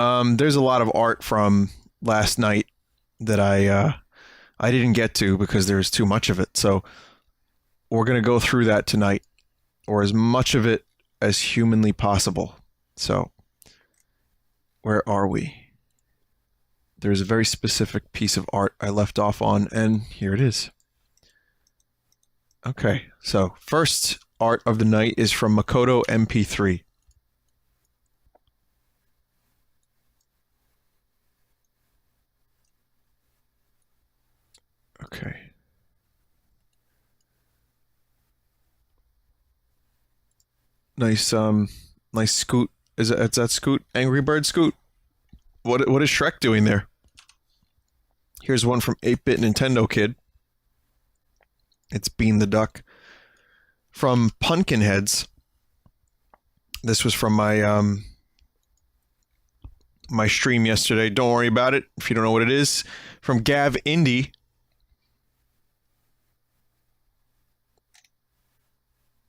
There's a lot of art from last night that I didn't get to because there's too much of it. So we're gonna go through that tonight, or as much of it as humanly possible. So where are we? There's a very specific piece of art I left off on, and here it is. Okay, so first art of the night is from Makoto MP3. Okay. Nice, nice Scoot. Is that Scoot? Angry Bird Scoot? What is Shrek doing there? Here's one from 8-Bit Nintendo Kid. It's Bean the Duck. From Pumpkinheads. This was from my my stream yesterday. Don't worry about it if you don't know what it is. From Gav Indie.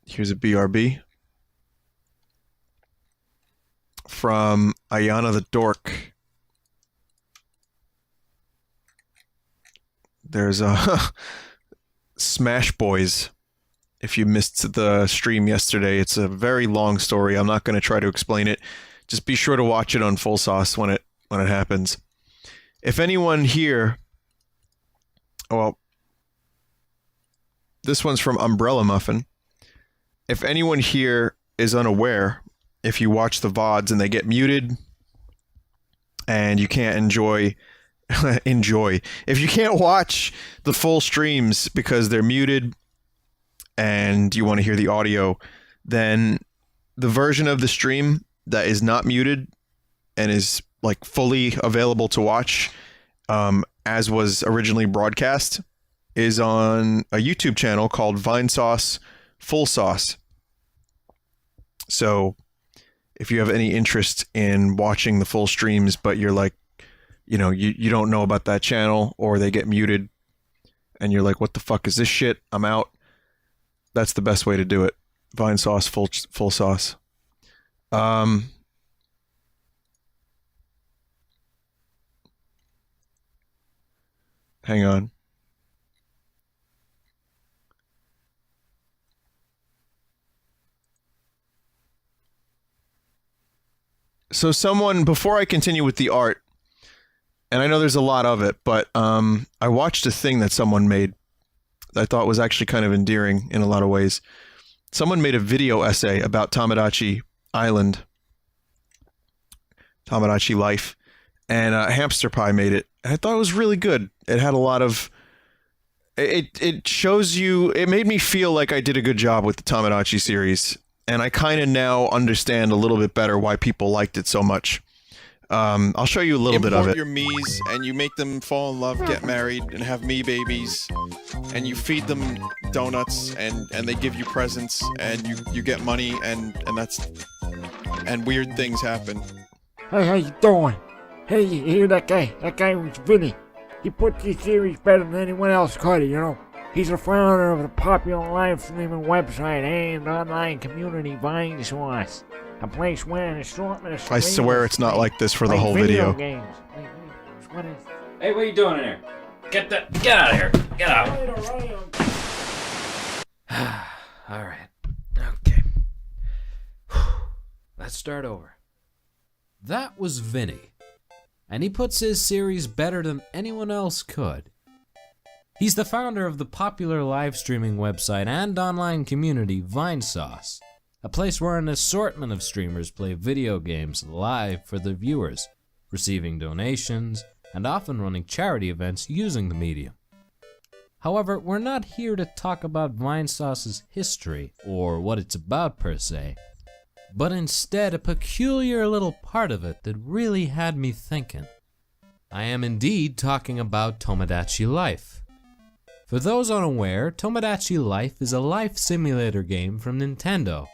Here's a BRB. From Ayana the Dork. There's a Smash Boys. If you missed the stream yesterday, it's a very long story. I'm not going to try to explain it. Just be sure to watch it on Full Sauce when it happens. If anyone here, well, this one's from Umbrella Muffin. If anyone here is unaware, if you watch the VODs and they get muted and you can't enjoy, if you can't watch the full streams because they're muted and you want to hear the audio, then the version of the stream that is not muted and is like fully available to watch, as was originally broadcast, is on a YouTube channel called Vinesauce Full Sauce. So if you have any interest in watching the full streams, but you're like, you know, you don't know about that channel, or they get muted and you're like, what the fuck is this shit? I'm out. That's the best way to do it. Vinesauce Full Sauce. Hang on. So someone, before I continue with the art, and I know there's a lot of it, but I watched a thing that someone made that I thought was actually kind of endearing in a lot of ways. Someone made a video essay about Tomodachi Island, Tomodachi Life, and Hamster Pie made it. And I thought it was really good. It had a lot of... It shows you... It made me feel like I did a good job with the Tomodachi series. And I kind of now understand a little bit better why people liked it so much. I'll show you a little bit of it. Import your Miis, and you make them fall in love, get married, and have Mii babies. And you feed them donuts, and they give you presents, and you get money, and that's... And weird things happen. Hey, how you doing? Hey, you hear that guy? That guy was Vinny. He put this series better than anyone else could, you know? He's the founder of the popular live streaming website and online community Vinesauce, a place where an assortment of I swear it's not like this for the whole video. Games. Hey, what are you doing in here? Get out of here. Get out. Alright. Okay. Let's start over. That was Vinny. And he puts his series better than anyone else could. He's the founder of the popular live streaming website and online community Vinesauce, a place where an assortment of streamers play video games live for their viewers, receiving donations, and often running charity events using the medium. However, we're not here to talk about Vinesauce's history, or what it's about per se, but instead a peculiar little part of it that really had me thinking. I am indeed talking about Tomodachi Life. For those unaware, Tomodachi Life is a life simulator game from Nintendo,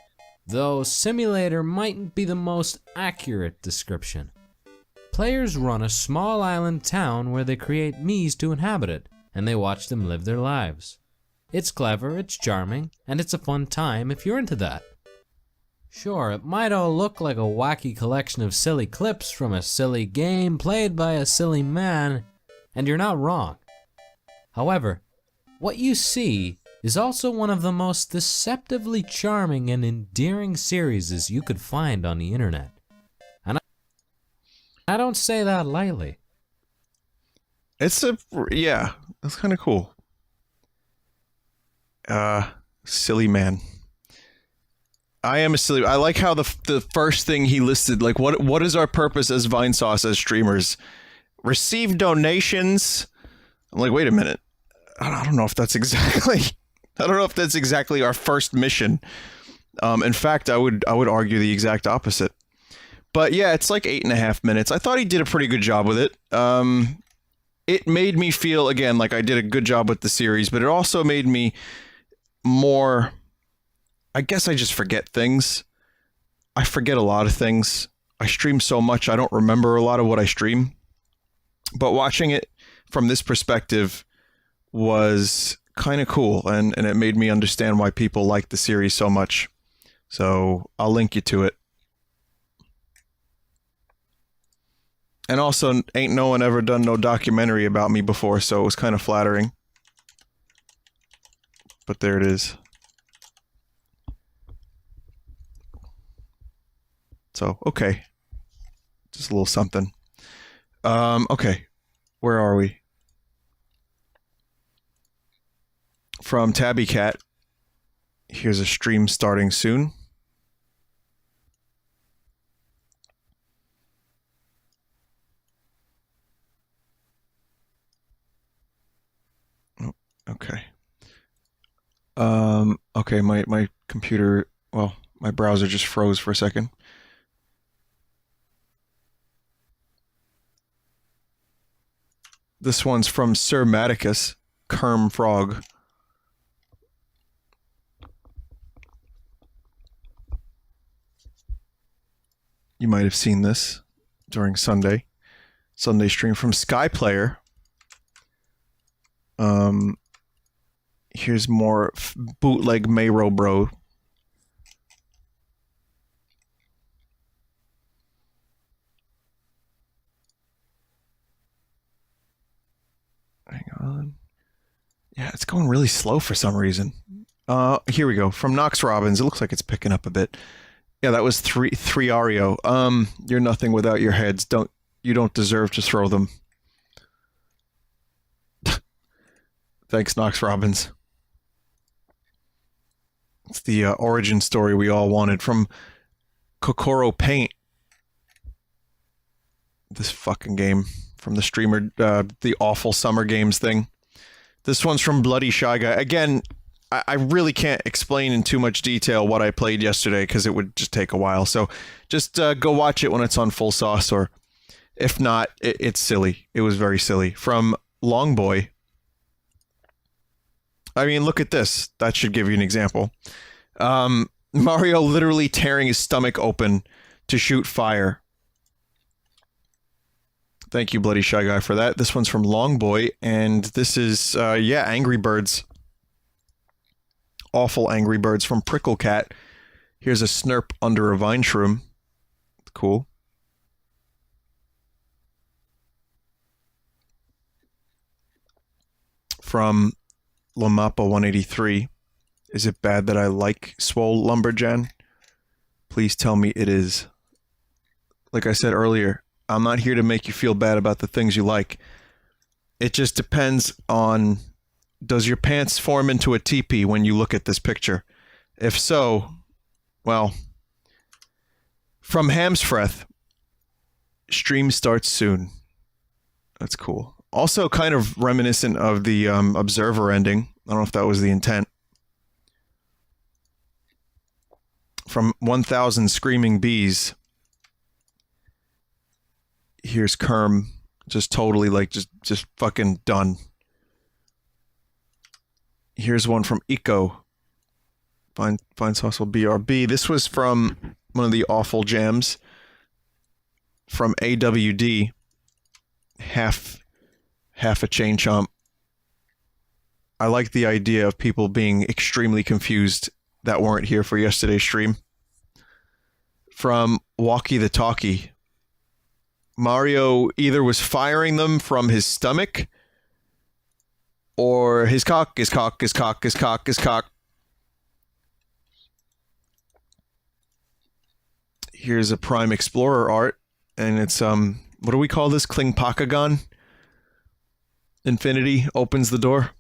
though simulator mightn't be the most accurate description. Players run a small island town where they create Miis to inhabit it, and they watch them live their lives. It's clever, it's charming, and it's a fun time if you're into that. Sure, it might all look like a wacky collection of silly clips from a silly game played by a silly man, and you're not wrong. However, what you see is also one of the most deceptively charming and endearing series you could find on the internet. And I don't say that lightly. Yeah, that's kind of cool. Silly man. I am a silly. I like how the first thing he listed, like, what is our purpose as Vinesauce, as streamers? Receive donations. I'm like, wait a minute. I don't know if that's exactly. I don't know if that's exactly our first mission. In fact, I would argue the exact opposite. But yeah, it's like 8.5 minutes. I thought he did a pretty good job with it. It made me feel, again, like I did a good job with the series, but it also made me more... I guess I just forget things. I forget a lot of things. I stream so much, I don't remember a lot of what I stream. But watching it from this perspective was kind of cool, and it made me understand why people like the series so much. So I'll link you to it. And also, ain't no one ever done no documentary about me before, so it was kind of flattering. But there it is. So, okay. Just a little something. Okay. Where are we? From Tabby Cat. Here's a stream starting soon. Oh, okay. Okay, my computer, well, my browser just froze for a second. This one's from Sir Maticus, Kerm Frog. You might have seen this during Sunday stream from Skyplayer. Here's more bootleg Mayro Bro. Hang on. Yeah, it's going really slow for some reason. Here we go. From Nox Robbins. It looks like it's picking up a bit. Yeah, that was three Ario. You're nothing without your heads. You don't deserve to throw them. Thanks, Nox Robbins. It's the origin story we all wanted from Kokoro Paint. This fucking game from the streamer, the awful Summer Games thing. This one's from Bloody Shy Guy. Again, I really can't explain in too much detail what I played yesterday because it would just take a while. So just go watch it when it's on full sauce, or if not, it's silly. It was very silly. From Longboy. I mean, look at this. That should give you an example. Mario literally tearing his stomach open to shoot fire. Thank you, Bloody Shy Guy, for that. This one's from Longboy, and this is, yeah, Angry Birds. Awful Angry Birds from Prickle Cat. Here's a Snurp under a vine shroom. Cool. From Lamapa 183. Is it bad that I like Swole Lumberjan? Please tell me it is. Like I said earlier, I'm not here to make you feel bad about the things you like. It just depends on, does your pants form into a teepee when you look at this picture? If so, well, from Hamsfreth, stream starts soon. That's cool. Also kind of reminiscent of the Observer ending. I don't know if that was the intent. From 1000 Screaming Bees. Here's Kerm, just totally like just fucking done. Here's one from Eco. Vinesauce will BRB. This was from one of the awful jams from AWD. Half a chain chomp. I like the idea of people being extremely confused that weren't here for yesterday's stream. from Walkie the Talkie. Mario either was firing them from his stomach or his cock, his cock, his cock, his cock, his cock. Here's a Prime Explorer art, and it's, what do we call this? Klingpakagon? Infinity opens the door.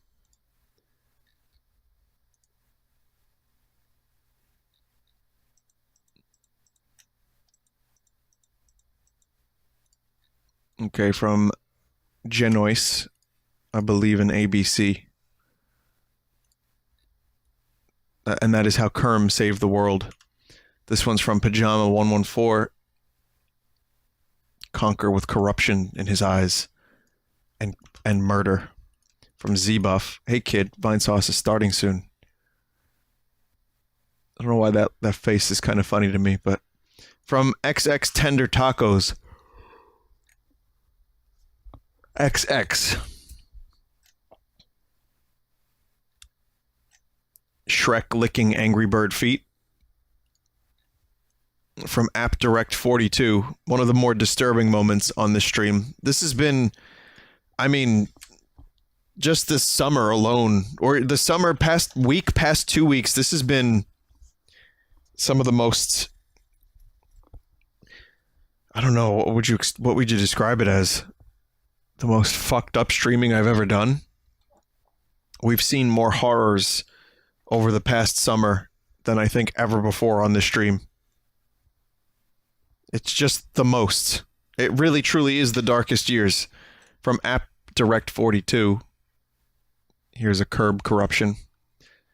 Okay, from Genoise, I believe in ABC. And that is how Kerm saved the world. This one's from Pajama 114. Conquer with corruption in his eyes and murder. From Zbuff. Hey kid, Vinesauce is starting soon. I don't know why that face is kind of funny to me, but from XX Tender Tacos. XX. Shrek licking Angry Bird feet. From App Direct 42, one of the more disturbing moments on this stream. This has been, I mean, just this summer alone, or the summer past 2 weeks, this has been some of the most, I don't know, what would you describe it as? The most fucked up streaming I've ever done. We've seen more horrors over the past summer than I think ever before on this stream. It's just the most. It really truly is the darkest years. From App Direct 42. Here's a curb corruption.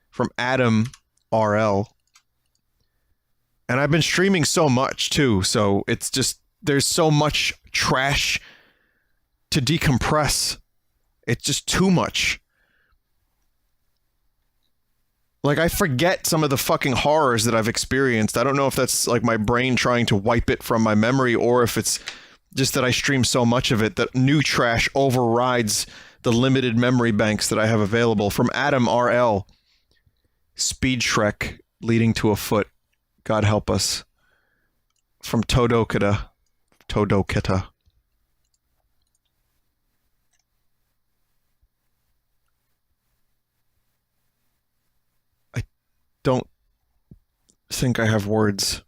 From Adam RL. And I've been streaming so much too, so it's just, there's so much trash to decompress. It's just too much. Like, I forget some of the fucking horrors that I've experienced. I don't know if that's like my brain trying to wipe it from my memory, or if it's just that I stream so much of it that new trash overrides the limited memory banks that I have available. From Adam RL. Speed Shrek leading to a foot. God help us. From Todokita. Don't think I have words.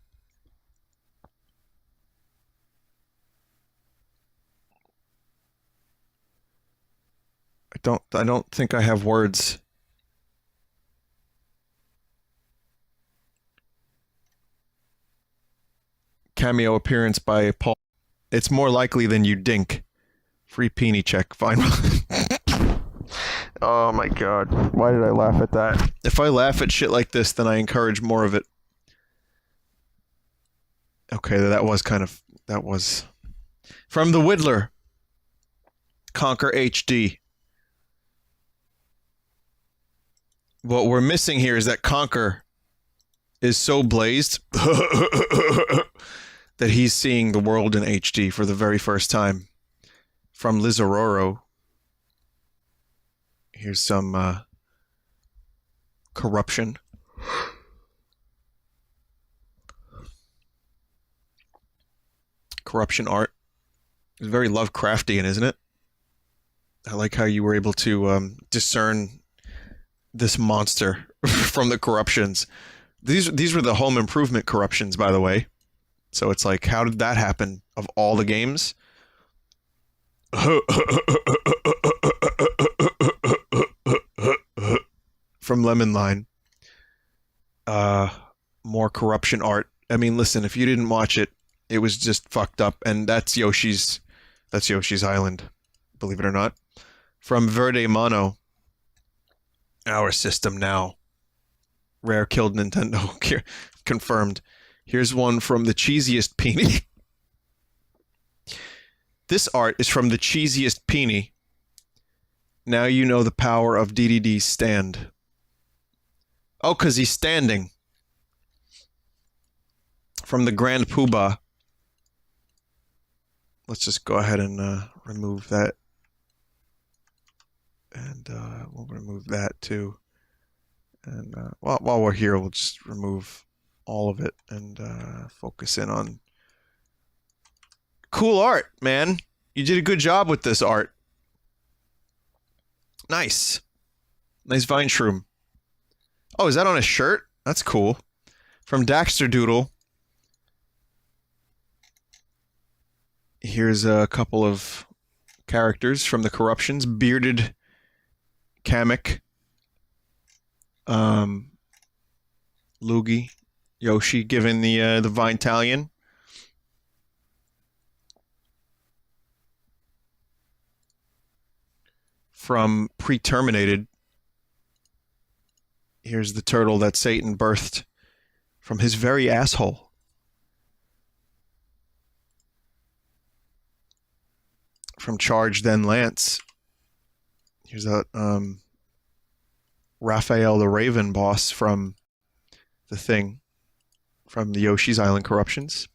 I don't think I have words. Cameo appearance by Paul. It's more likely than you dink. Free peenie check. Fine. Oh my god. Why did I laugh at that? If I laugh at shit like this, then I encourage more of it. Okay, that was... From the Whittler. Conquer HD. What we're missing here is that Conquer is so blazed that he's seeing the world in HD for the very first time. From Lizaroro. Here's some corruption. Corruption art. It's very Lovecraftian, isn't it? I like how you were able to discern this monster from the corruptions. These were the Home Improvement corruptions, by the way. So it's like, how did that happen of all the games? From Lemon Line. More corruption art. I mean, listen, if you didn't watch it, it was just fucked up, and that's Yoshi's Island, believe it or not. From Verde Mono. Our system now. Rare killed Nintendo. Confirmed. Here's one from the cheesiest peenie. This art is from the cheesiest peenie. Now you know the power of DDD's stand. Oh, because he's standing. From the Grand Poobah. Let's just go ahead and remove that. And we'll remove that too. And while we're here, we'll just remove all of it and focus in on cool art, man. You did a good job with this art. Nice. Nice vine shroom. Oh, is that on a shirt? That's cool. From Daxter Doodle. Here's a couple of characters from the Corruptions. Bearded Kamek. Luigi. Yoshi giving the Vinetalion. From Pre-Terminated. Here's the turtle that Satan birthed from his very asshole. From Charge Then Lance. Here's a Raphael the Raven boss from The Thing. From the Yoshi's Island Corruptions.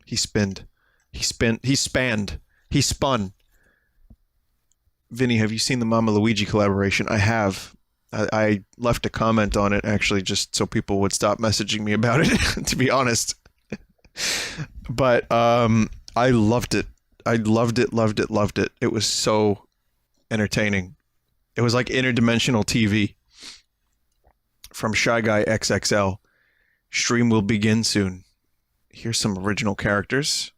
He spanned. He spun. Vinny, have you seen the Mama Luigi collaboration? I have. I left a comment on it, actually, just so people would stop messaging me about it, to be honest. But I loved it. I loved it. It was so entertaining. It was like interdimensional TV. From Shy Guy XXL. Stream will begin soon. Here's some original characters.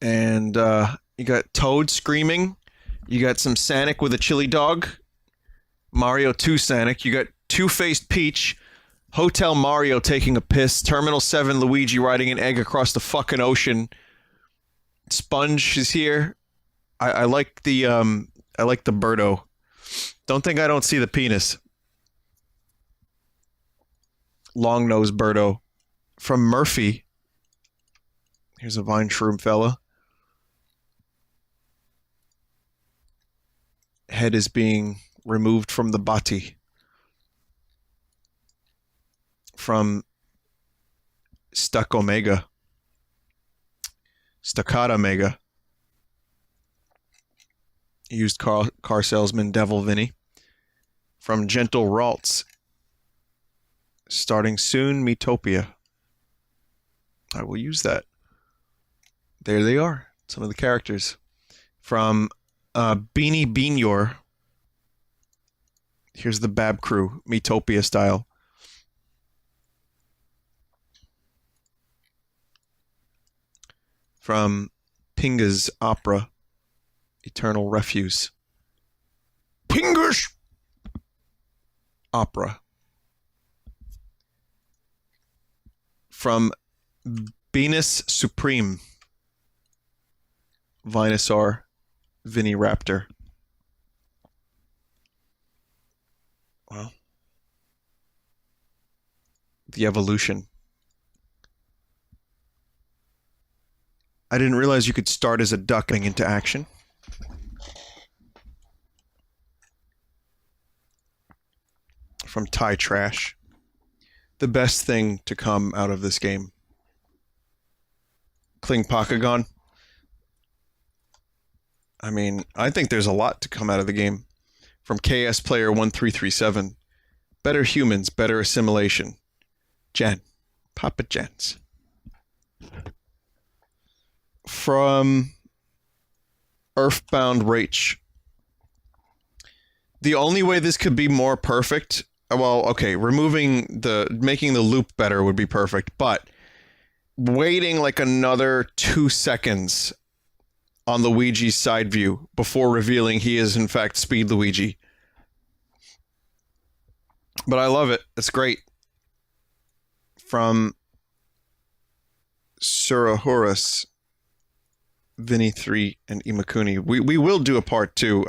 And you got Toad screaming. You got some Sonic with a chili dog. Mario 2 Sonic. You got Two-Faced Peach. Hotel Mario taking a piss. Terminal 7 Luigi riding an egg across the fucking ocean. Sponge is here. I like the Birdo. Don't think I don't see the penis. Long-nosed Birdo. From Murphy. Here's a Vine Shroom fella. Head is being removed from the body. From Stuck Omega. Staccato Omega. Used car salesman Devil Vinny. From Gentle Ralts. Starting soon, Metopia. I will use that. There they are. Some of the characters. From Beanie Beanyor. Here's the Bab crew. Metopia style. From Pinga's Opera. Eternal Refuse. Pinga's Opera. From Venus Supreme. Vinesauce Vinny Raptor. Well. The evolution. I didn't realize you could start as a duck going into action. From Thai Trash. The best thing to come out of this game. Kling Pakagon. I mean, I think there's a lot to come out of the game. From KS Player 1337. Better humans, better assimilation. Jen. Papa Jens. From Earthbound Rach. The only way this could be more perfect, well, okay, making the loop better would be perfect, but waiting like another 2 seconds on Luigi's side view before revealing he is in fact Speed Luigi. But I love it. It's great. From Surahorus, Vinny 3, and Imakuni. We will do a part 2.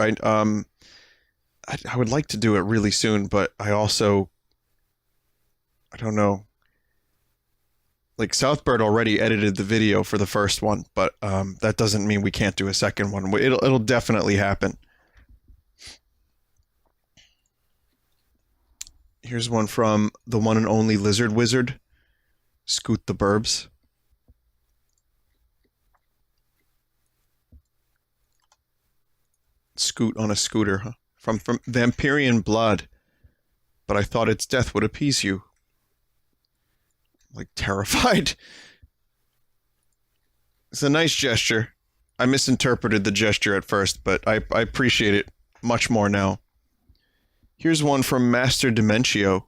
I would like to do it really soon, but I don't know. Like, Southbird already edited the video for the first one, but that doesn't mean we can't do a second one. It'll definitely happen. Here's one from the one and only Lizard Wizard, Scoot the Burbs. Scoot on a scooter, huh? From Vampirian Blood. but I thought its death would appease you. Like, terrified. It's a nice gesture. I misinterpreted the gesture at first, but I appreciate it much more now. Here's one from Master Dementio.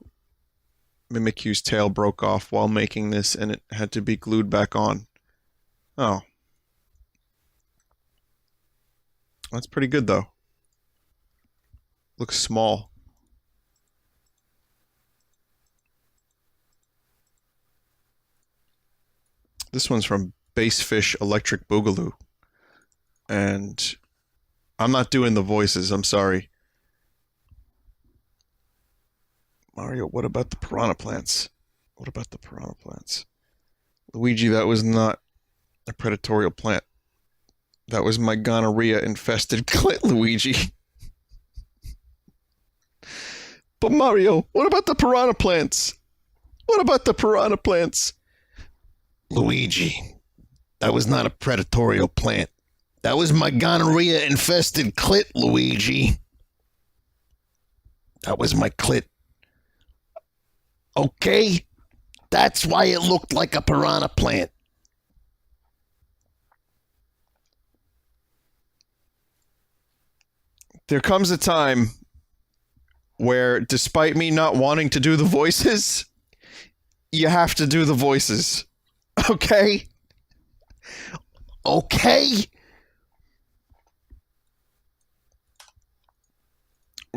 Mimikyu's tail broke off while making this, and it had to be glued back on. Oh. That's pretty good, though. Looks small. This one's from Bassfish Electric Boogaloo. And I'm not doing the voices, I'm sorry. Mario, what about the piranha plants? What about the piranha plants? Luigi, that was not a predatorial plant. That was my gonorrhea-infested clit, Luigi. But Mario, what about the piranha plants? What about the piranha plants? Luigi, that was not a predatorial plant. That was my gonorrhea-infested clit, Luigi. That was my clit. Okay? That's why it looked like a piranha plant. There comes a time where, despite me not wanting to do the voices, you have to do the voices. Okay? Okay?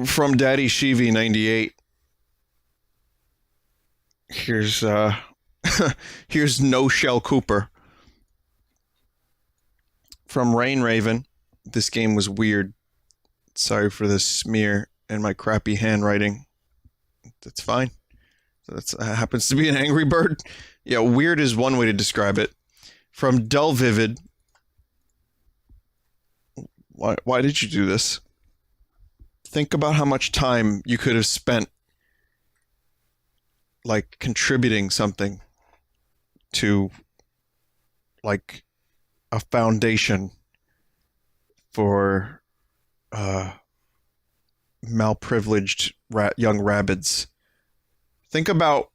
From Daddy Shivi 98. Here's here's No Shell Cooper. From Rain Raven. This game was weird. Sorry for the smear and my crappy handwriting. That's fine. That happens to be an Angry Bird. Yeah, weird is one way to describe it. From Dull Vivid. Why did you do this? Think about how much time you could have spent, like, contributing something to, like, a foundation for malprivileged young rabbids. Think about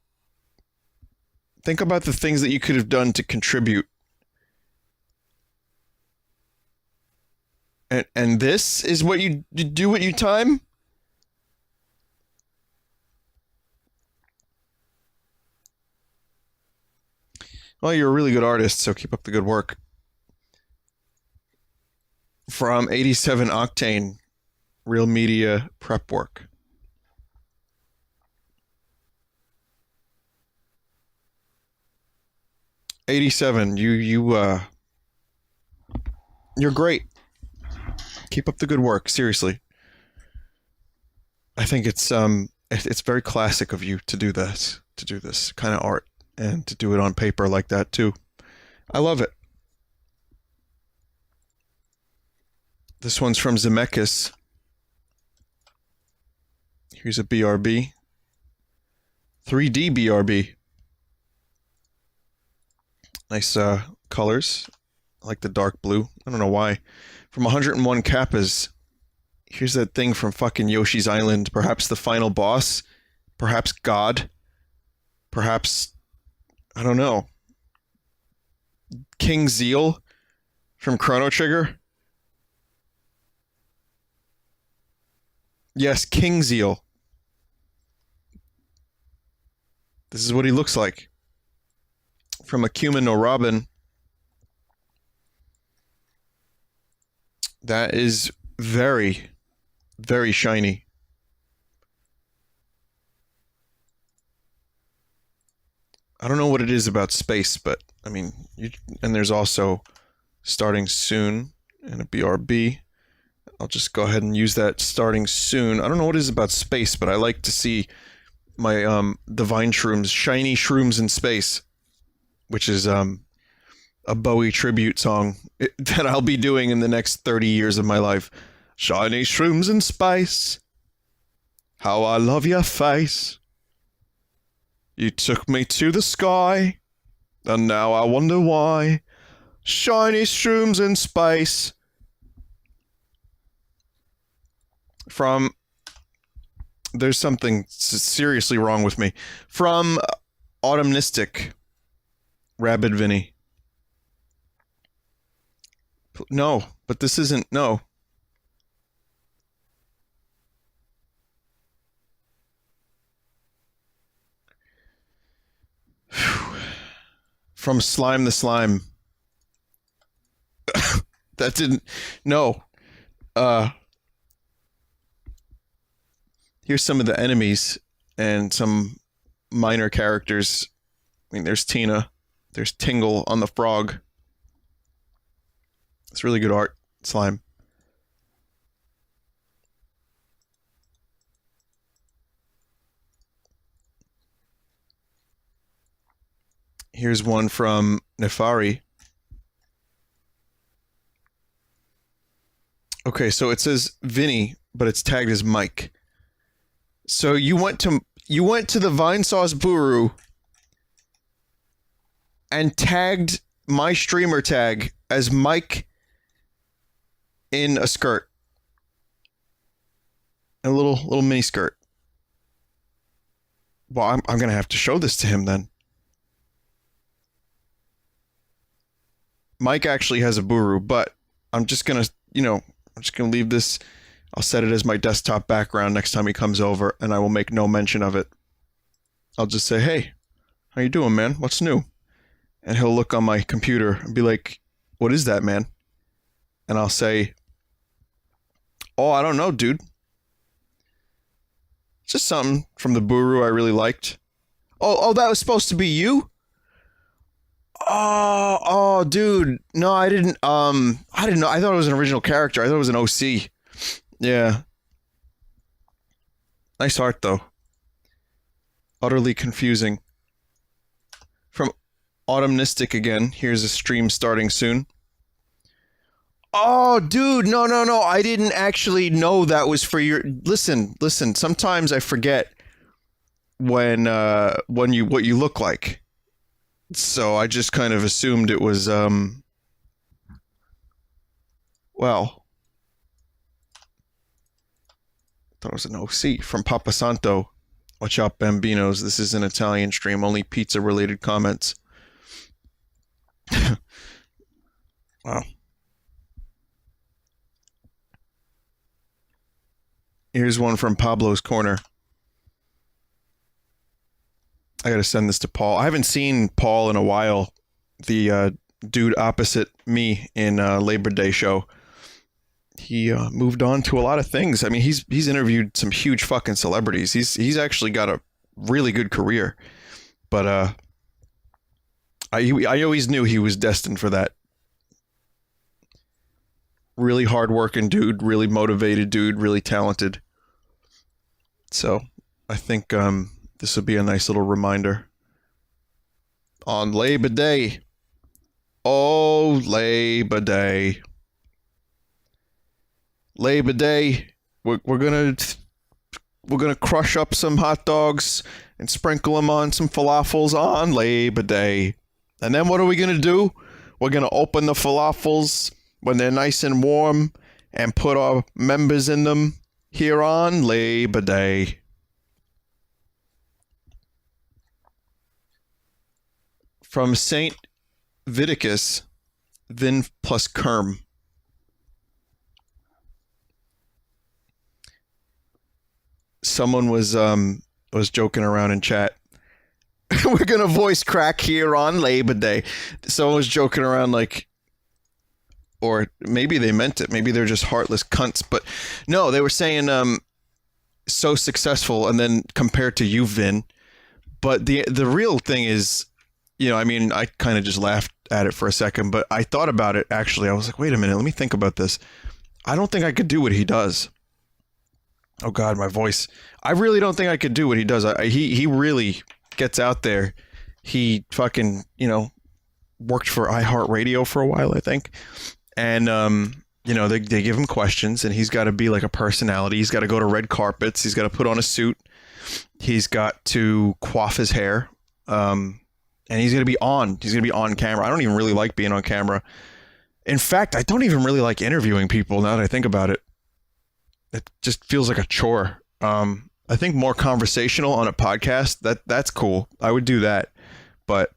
the things that you could have done to contribute. And this is what you do with your time? Well, you're a really good artist, so keep up the good work. From 87 Octane, Real Media Prep Work. '87, you're great. Keep up the good work, seriously. I think it's very classic of you to do this kind of art, and to do it on paper like that too. I love it. This one's from Zemeckis. Here's a BRB. 3D BRB. Nice colors. I like the dark blue. I don't know why. From 101 Kappas. Here's that thing from fucking Yoshi's Island. Perhaps the final boss. Perhaps God. Perhaps, I don't know. King Zeal from Chrono Trigger. Yes, King Zeal. This is what he looks like. From Akuma no Robin. That is very, very shiny. I don't know what it is about space, but, I mean, and there's also starting soon and a BRB. I'll just go ahead and use that starting soon. I don't know what it is about space, but I like to see my Divine Shrooms, Shiny Shrooms in Space, which is a Bowie tribute song that I'll be doing in the next 30 years of my life. Shiny Shrooms in Space, how I love your face. You took me to the sky, and now I wonder why. Shiny Shrooms in Space. From There's something seriously wrong with me. From Autumnistic, Rabid Vinny. No, but this isn't. No. From Slime the Slime. That didn't. No. Here's some of the enemies and some minor characters. I mean, there's Tina. There's Tingle on the frog. It's really good art, Slime. Here's one from Nefari. Okay, so it says Vinny, but it's tagged as Mike. So you went to the Vinesauce Buru and tagged my streamer tag as Mike in a skirt. A little mini skirt. Well, I'm gonna have to show this to him then. Mike actually has a Buru, but I'm just gonna, I'm just gonna leave this. I'll set it as my desktop background next time he comes over, and I will make no mention of it. I'll just say, "Hey, how you doing, man? What's new?" And he'll look on my computer and be like, "What is that, man?" And I'll say, "Oh, I don't know, dude. Just something from the Buru I really liked." Oh, that was supposed to be you? Oh, dude. No, I didn't know. I thought it was an original character. I thought it was an OC. Yeah. Nice art, though. Utterly confusing. From Autumnistic again. Here's a stream starting soon. Oh, dude. No. I didn't actually know that was for your... Listen. Sometimes I forget what you look like. So I just kind of assumed it was, well, I thought it was an OC from Papa Santo. Watch out, Bambinos. This is an Italian stream. Only pizza-related comments. Wow. Here's one from Pablo's Corner. I gotta send this to Paul. I haven't seen Paul in a while. The dude opposite me in Labor Day show. He moved on to a lot of things. I mean, he's interviewed some huge fucking celebrities. He's actually got a really good career. But I always knew he was destined for that. Really hardworking dude, really motivated dude, really talented. So I think this will be a nice little reminder. On Labor Day. Oh, Labor Day. Labor Day. We're gonna crush up some hot dogs and sprinkle them on some falafels on Labor Day. And then what are we gonna do? We're gonna open the falafels when they're nice and warm and put our members in them here on Labor Day. From Saint Viticus, Vin plus Kerm. Someone was joking around in chat. We're gonna voice crack here on Labor Day. Someone was joking around like, or maybe they meant it. Maybe they're just heartless cunts. But no, they were saying so successful, and then compared to you, Vin. But the real thing is, I mean, I kind of just laughed at it for a second, but I thought about it, actually. I was like, wait a minute, let me think about this. I don't think I could do what he does. Oh, God, my voice. I really don't think I could do what he does. He really gets out there. He fucking, worked for iHeartRadio for a while, I think. And, they give him questions, and he's got to be like a personality. He's got to go to red carpets. He's got to put on a suit. He's got to coif his hair. And he's going to be on. He's going to be on camera. I don't even really like being on camera. In fact, I don't even really like interviewing people now that I think about it. It just feels like a chore. I think more conversational on a podcast, that's cool. I would do that. But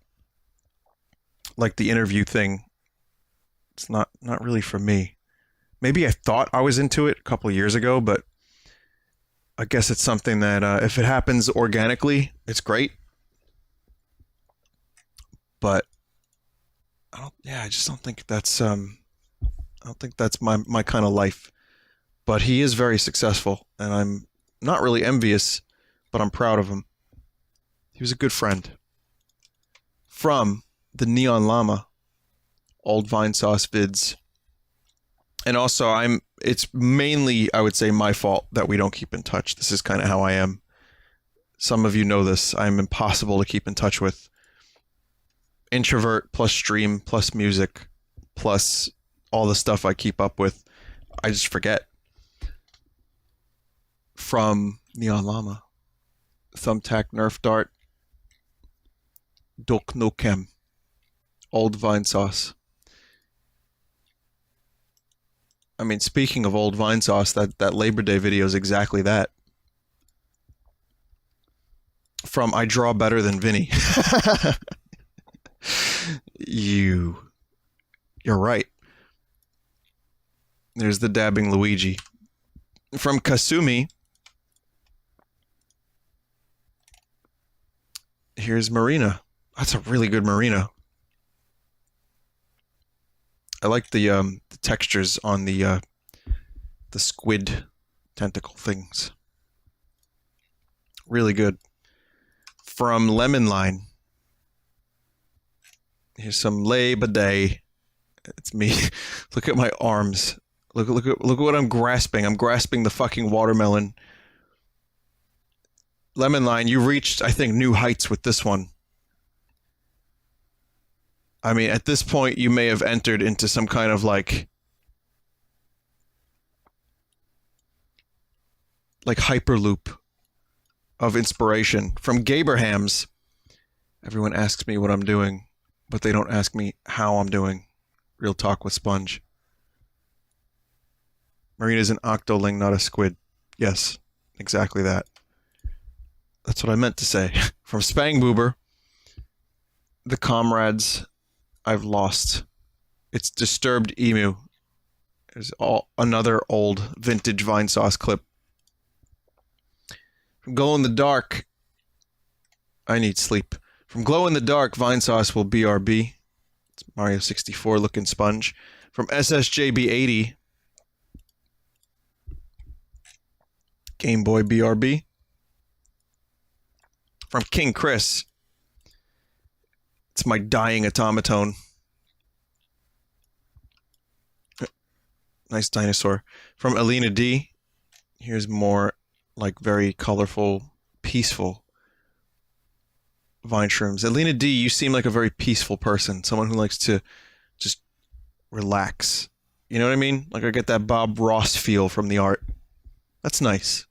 like the interview thing, it's not really for me. Maybe I thought I was into it a couple of years ago, but I guess it's something that if it happens organically, it's great. But I just don't think that's I don't think that's my kind of life. But he is very successful, and I'm not really envious, but I'm proud of him. He was a good friend. From the Neon Llama, old Vinesauce vids. And also, it's mainly, I would say, my fault that we don't keep in touch. This is kind of how I am. Some of you know this. I'm impossible to keep in touch with. Introvert plus stream plus music plus all the stuff I keep up with. I just forget. From Neon Llama, Thumbtack Nerf Dart, Dok Nokem, old Vinesauce. I mean, speaking of old Vinesauce, that Labor Day video is exactly that. From I Draw Better Than Vinny. You're right. There's the dabbing Luigi. From Kasumi, here's Marina. That's a really good Marina. I like the textures on the squid tentacle things. Really good. From Lemon Line, here's some Labor Day. It's me. Look at my arms. Look at what I'm grasping. I'm grasping the fucking watermelon. Lemon Line, you reached, I think, new heights with this one. I mean, at this point, you may have entered into some kind of like hyperloop of inspiration. From Gaberhams, everyone asks me what I'm doing, but they don't ask me how I'm doing. Real talk with Sponge. Marina's an octoling, not a squid. Yes, exactly that. That's what I meant to say. From Spangboober, the comrades I've lost. It's Disturbed Emu. There's another old vintage Vinesauce clip. From Glow in the Dark, I need sleep. From Glow in the Dark, Vinesauce will BRB. It's Mario 64 looking Sponge. From SSJB80, Game Boy BRB. From King Chris, it's my dying automaton. Nice dinosaur. From Alina D, here's more like very colorful, peaceful vine shrooms. Alina D, you seem like a very peaceful person. Someone who likes to just relax. You know what I mean? Like I get that Bob Ross feel from the art. That's nice.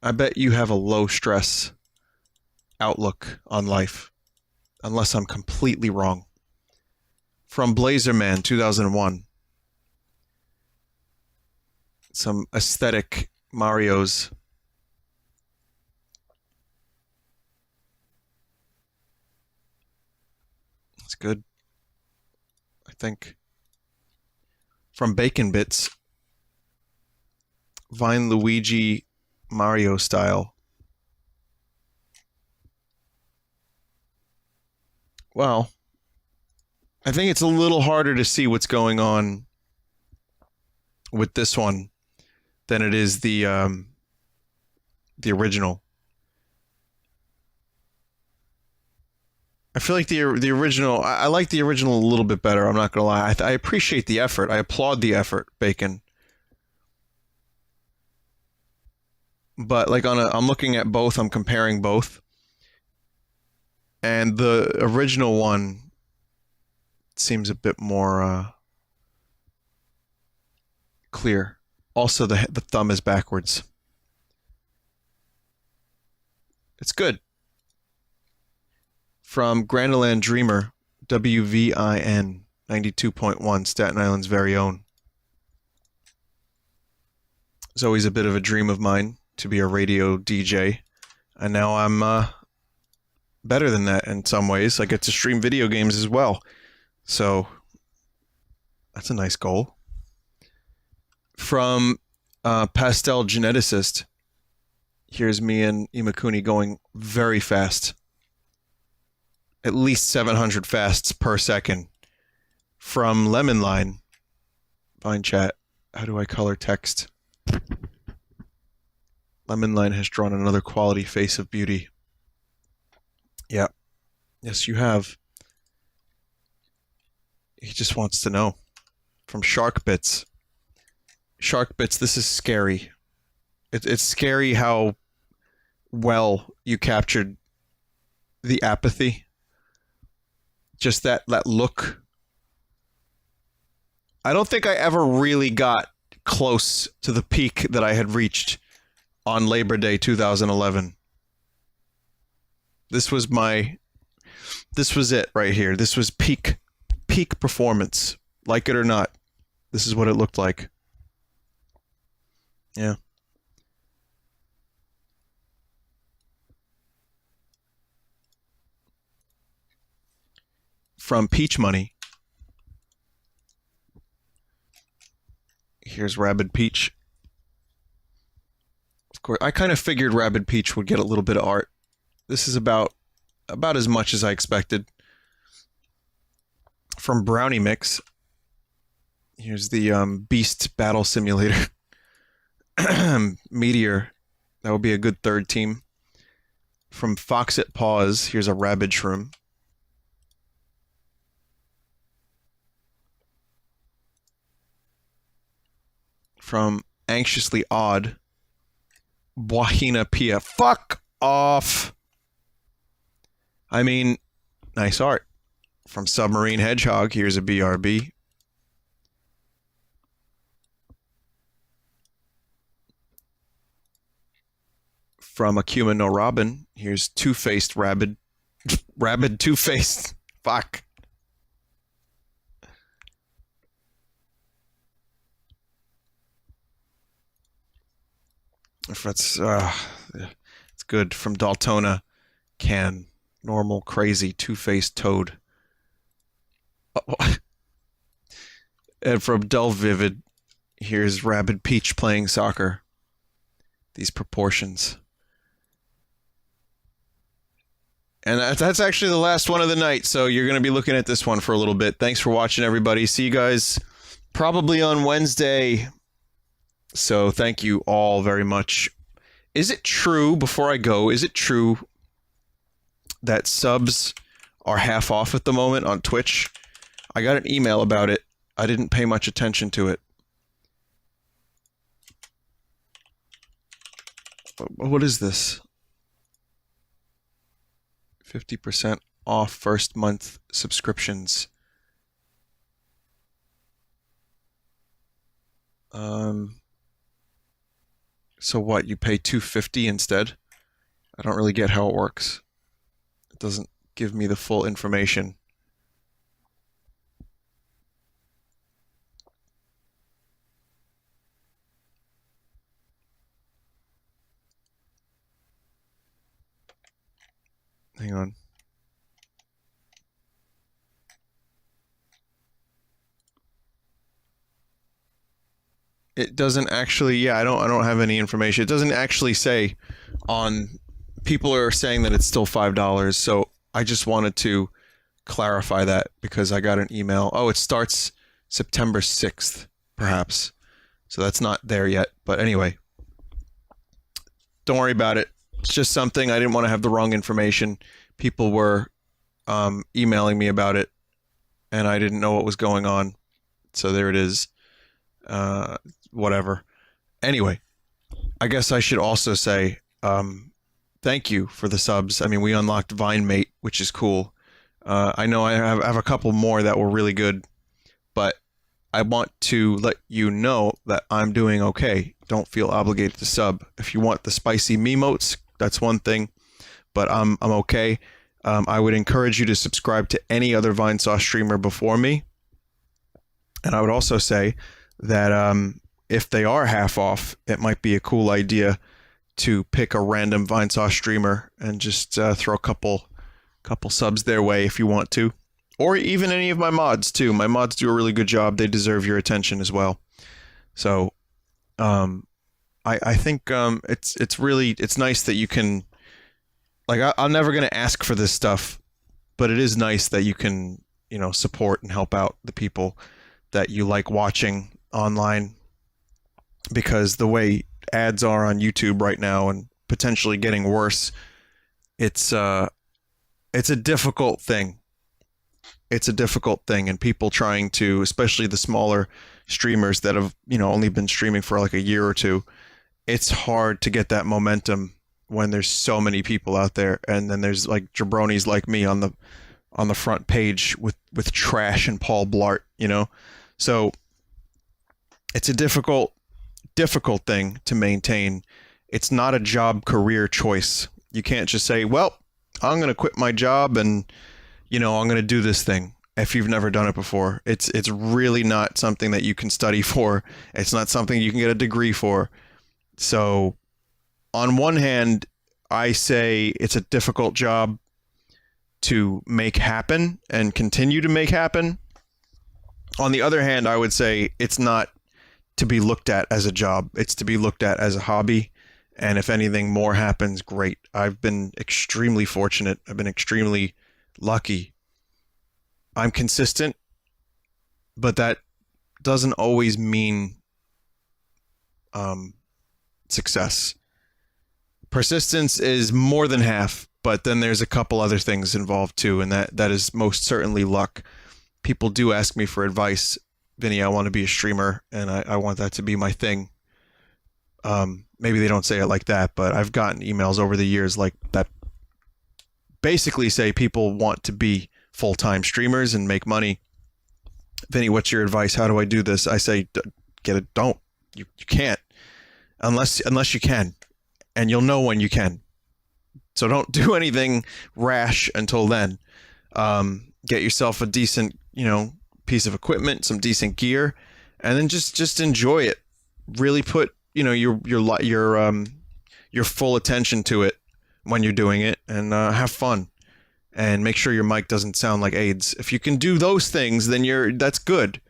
I bet you have a low stress outlook on life. Unless I'm completely wrong. From Blazerman 2001. Some aesthetic Marios. It's good. I think. From Bacon Bits. Vine Luigi Mario style. Well, I think it's a little harder to see what's going on with this one than it is the original. I feel like the original. I like the original a little bit better. I'm not gonna lie. I appreciate the effort. I applaud the effort, Bacon. But like I'm looking at both. I'm comparing both. And the original one seems a bit more clear. Also, the thumb is backwards. It's good. From Grandaland Dreamer, WVIN 92.1, Staten Island's very own. It's always a bit of a dream of mine to be a radio DJ, and now I'm better than that in some ways. I get to stream video games as well, so that's a nice goal. From Pastel Geneticist, here's me and Imakuni going very fast. At least 700 fasts per second. From Lemon Line, Vine chat, how do I color text? Lemon Line has drawn another quality face of beauty. Yeah. Yes, you have. He just wants to know. From Shark Bits. Shark Bits, this is scary. It's scary how well you captured the apathy. Just that look. I don't think I ever really got close to the peak that I had reached on Labor Day 2011. This was it right here. This was peak performance. Like it or not, this is what it looked like. Yeah. From Peach Money. Here's Rabid Peach. Of course, I kind of figured Rabid Peach would get a little bit of art. This is about as much as I expected. From Brownie Mix. Here's the Beast Battle Simulator. Meteor. That would be a good third team. From Foxit Paws, here's a Rabid Shroom. From Anxiously Odd, Wahina Pia. Fuck off! I mean, nice art. From Submarine Hedgehog, here's a BRB. From Akuma no Robin, here's Two-Faced Rabid. Rabid Two-Faced. Fuck. If that's it's good. From Daltona, Can, Normal, Crazy, Two-Faced Toad. And from Dull Vivid, here's Rabid Peach playing soccer. These proportions. And that's actually the last one of the night, so you're going to be looking at this one for a little bit. Thanks for watching, everybody. See you guys probably on Wednesday. So thank you all very much. Is it true, before I go, is it true that subs are half off at the moment on Twitch? I got an email about it. I didn't pay much attention to it. What is this? 50% off first month subscriptions. So what, you pay $250 instead? I don't really get how it works. It doesn't give me the full information. Hang on. It doesn't actually, yeah, I don't have any information. It doesn't actually say on, people are saying that it's still $5, so I just wanted to clarify that because I got an email. Oh, it starts September 6th, perhaps. So that's not there yet, but anyway. Don't worry about it. It's just something, I didn't want to have the wrong information. People were emailing me about it, and I didn't know what was going on. So there it is. Whatever. Anyway, I guess I should also say thank you for the subs. I mean, we unlocked Vine Mate, which is cool. I know I have a couple more that were really good, but I want to let you know that I'm doing okay. Don't feel obligated to sub. If you want the spicy memotes, that's one thing, but I'm okay. I would encourage you to subscribe to any other Vinesauce streamer before me. And I would also say that if they are half off, it might be a cool idea to pick a random Vinesauce streamer and just throw a couple subs their way if you want to. Or even any of my mods too. My mods do a really good job. They deserve your attention as well. So I think it's nice that you can, like, I'm never going to ask for this stuff, but it is nice that you can, support and help out the people that you like watching online, because the way ads are on YouTube right now, and potentially getting worse, it's a difficult thing. It's a difficult thing, and people trying to, especially the smaller streamers that have, only been streaming for like a year or two, it's hard to get that momentum when there's so many people out there, and then there's like jabronis like me on the front page with trash and Paul Blart, So it's a difficult thing to maintain. It's not a job career choice. You can't just say, well, I'm going to quit my job and I'm going to do this thing. If you've never done it before, it's really not something that you can study for. It's not something you can get a degree for. So on one hand, I say it's a difficult job to make happen and continue to make happen. On the other hand, I would say it's not to be looked at as a job. It's to be looked at as a hobby. And if anything more happens, great. I've been extremely fortunate. I've been extremely lucky. I'm consistent, but that doesn't always mean success. Persistence is more than half, but then there's a couple other things involved too, and that is most certainly luck. People do ask me for advice. Vinny, I want to be a streamer, and I want that to be my thing. Maybe they don't say it like that, but I've gotten emails over the years like that basically say people want to be full-time streamers and make money. Vinny, what's your advice? How do I do this? I say, don't. You can't. Unless you can. And you'll know when you can. So don't do anything rash until then. Get yourself a decent, piece of equipment, some decent gear, and then just enjoy it. Really put, your full attention to it when you're doing it, and have fun. And make sure your mic doesn't sound like AIDS. If you can do those things, then that's good.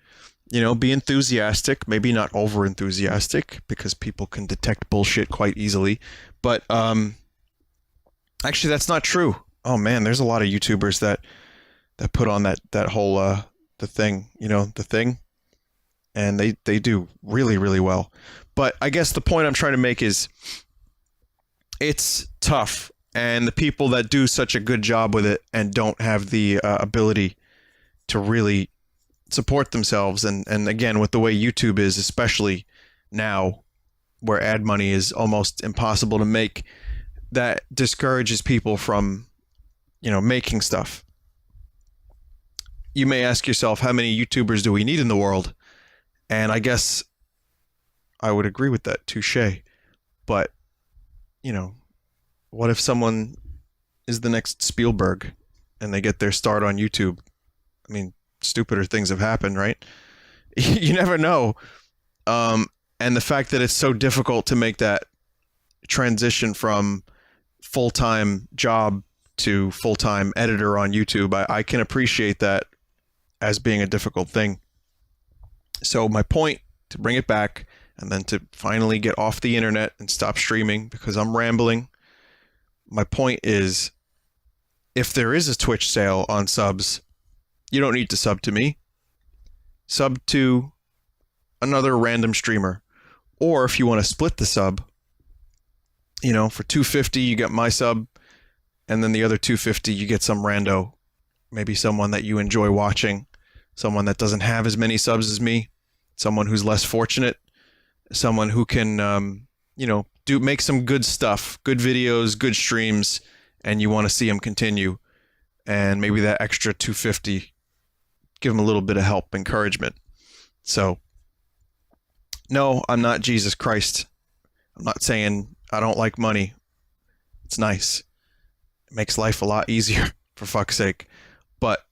Be enthusiastic, maybe not over enthusiastic, because people can detect bullshit quite easily. But actually, that's not true. Oh man, there's a lot of YouTubers that put on that whole the thing, and they do really, really well. But I guess the point I'm trying to make is it's tough, and the people that do such a good job with it and don't have the ability to really support themselves, and again, with the way YouTube is, especially now where ad money is almost impossible to make, that discourages people from making stuff. You may ask yourself, how many YouTubers do we need in the world? And I guess I would agree with that, touche. But what if someone is the next Spielberg and they get their start on YouTube? I mean, stupider things have happened, right? You never know. And the fact that it's so difficult to make that transition from full-time job to full-time editor on YouTube, I can appreciate that as being a difficult thing. So my point, to bring it back, and then to finally get off the internet and stop streaming because I'm rambling, my point is, if there is a Twitch sale on subs, you don't need to sub to me. Sub to another random streamer. Or if you want to split the sub, for $2.50 you get my sub, and then the other $2.50 you get some rando, maybe someone that you enjoy watching, someone that doesn't have as many subs as me, someone who's less fortunate, someone who can make some good stuff, good videos, good streams, and you want to see them continue, and maybe that extra $2.50, give them a little bit of help, encouragement. So no, I'm not Jesus Christ. I'm not saying I don't like money. It's nice. It makes life a lot easier, for fuck's sake. But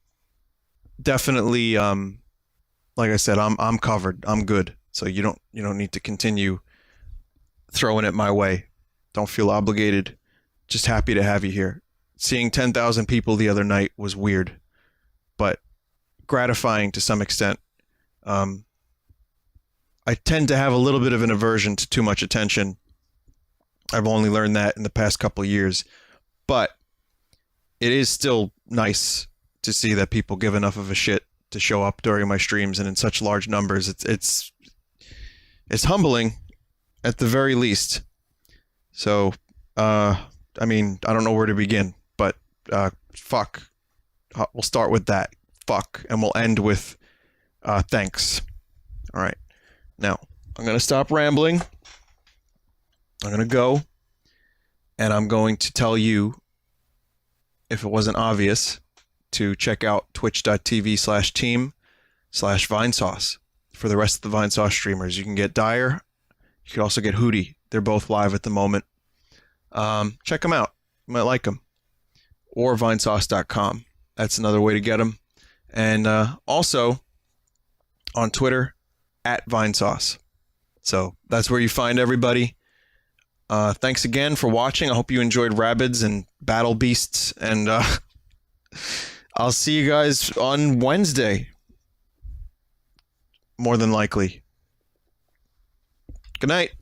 definitely, like I said, I'm covered. I'm good. So you don't need to continue throwing it my way. Don't feel obligated. Just happy to have you here. Seeing 10,000 people the other night was weird, but gratifying to some extent. I tend to have a little bit of an aversion to too much attention. I've only learned that in the past couple of years, but it is still nice to see that people give enough of a shit to show up during my streams and in such large numbers. It's humbling at the very least. So, I mean, I don't know where to begin, but fuck. We'll start with that. Fuck. And we'll end with thanks. All right. Now, I'm going to stop rambling. I'm going to go. And I'm going to tell you, if it wasn't obvious, to check out twitch.tv/team/Vinesauce for the rest of the Vinesauce streamers. You can get Dyer. You can also get Hootie. They're both live at the moment. Check them out. You might like them. Or Vinesauce.com. That's another way to get them. And also on Twitter, @Vinesauce. So that's where you find everybody. Thanks again for watching. I hope you enjoyed Rabbids and Battle Beasts. And I'll see you guys on Wednesday. More than likely. Good night.